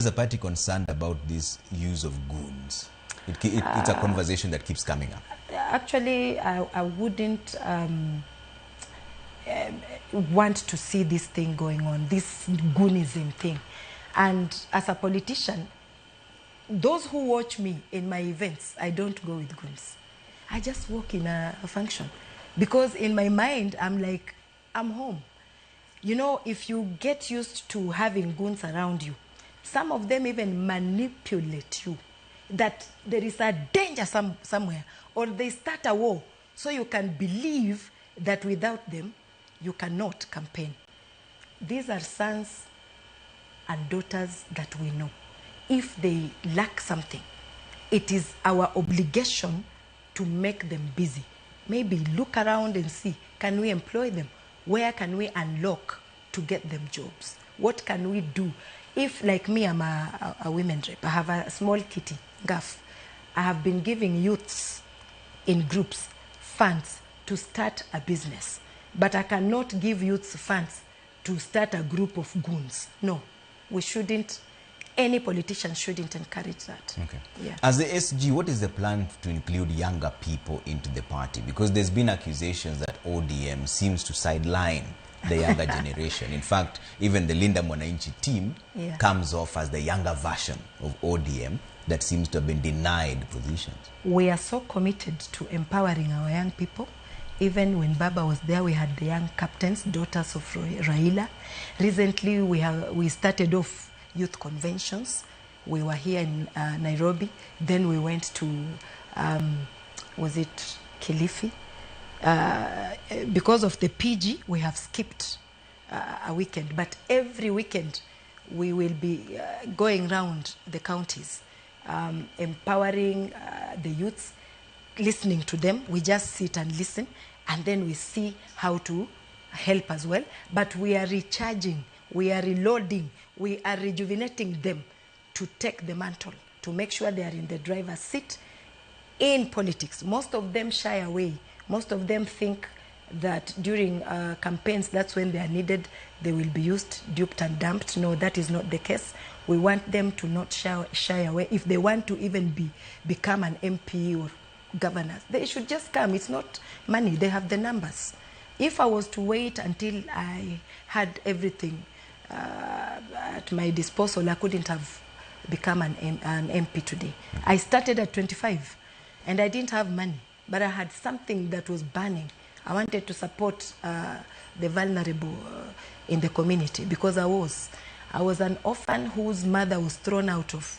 Is the party concerned about this use of goons? It's a conversation that keeps coming up. Actually, I wouldn't want to see this thing going on, this goonism thing. And as a politician, those who watch me in my events, I don't go with goons. I just walk in a function. Because in my mind, I'm like, I'm home. You know, if you get used to having goons around you, some of them even manipulate you, that there is a danger somewhere, or they start a war, so you can believe that without them, you cannot campaign. These are sons and daughters that we know. If they lack something, it is our obligation to make them busy. Maybe look around and see, can we employ them? Where can we unlock to get them jobs? What can we do? If, like me, I'm a women rep, I have a small kitty, gaff. I have been giving youths in groups funds to start a business. But I cannot give youths funds to start a group of goons. No, we shouldn't. Any politician shouldn't encourage that. Okay. Yeah. As the SG, what is the plan to include younger people into the party? Because there's been accusations that ODM seems to sideline the younger generation. In fact, even the Linda Mwananchi team comes off as the younger version of ODM that seems to have been denied positions. We are so committed to empowering our young people. Even when Baba was there, we had the young captains, daughters of Raila. Recently, we started off youth conventions. We were here in Nairobi. Then we went to, was it Kilifi? Because of the PG, we have skipped a weekend. But every weekend, we will be going around the counties, empowering the youths, listening to them. We just sit and listen, and then we see how to help as well. But we are recharging, we are reloading, we are rejuvenating them to take the mantle, to make sure they are in the driver's seat in politics. Most of them shy away. Most of them think that during campaigns, that's when they are needed. They will be used, duped and dumped. No, that is not the case. We want them to not shy away. If they want to even become an MP or governors, they should just come. It's not money. They have the numbers. If I was to wait until I had everything at my disposal, I couldn't have become an MP today. I started at 25 and I didn't have money, but I had something that was burning. I wanted to support the vulnerable in the community, because I was an orphan whose mother was thrown out of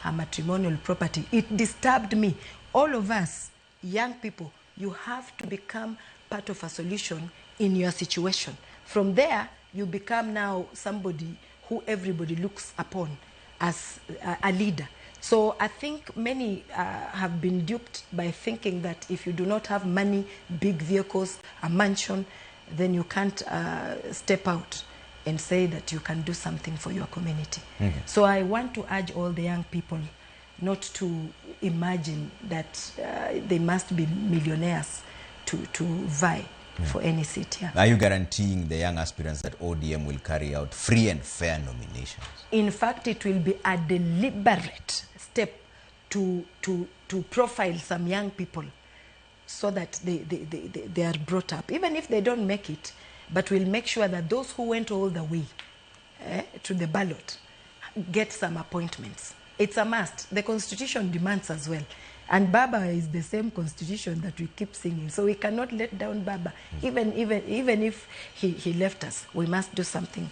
her matrimonial property. It disturbed me. All of us, young people, you have to become part of a solution in your situation. From there, you become now somebody who everybody looks upon as a leader. So I think many have been duped by thinking that if you do not have money, big vehicles, a mansion, then you can't step out and say that you can do something for your community. Mm-hmm. So I want to urge all the young people not to imagine that they must be millionaires to vie for any seat here. Are you guaranteeing the young aspirants that ODM will carry out free and fair nominations? In fact, it will be a deliberate step to profile some young people so that they are brought up. Even if they don't make it, but we'll make sure that those who went all the way to the ballot get some appointments. It's a must. The Constitution demands as well. And Baba is the same Constitution that we keep singing. So we cannot let down Baba. Even if he left us, we must do something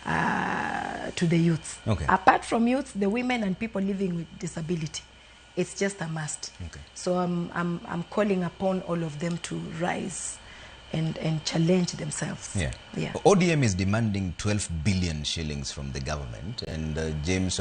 to the youths. Okay. Apart from youths, the women and people living with disability, it's just a must. Okay. So I'm calling upon all of them to rise and challenge themselves. Yeah. ODM is demanding 12 billion shillings from the government, and James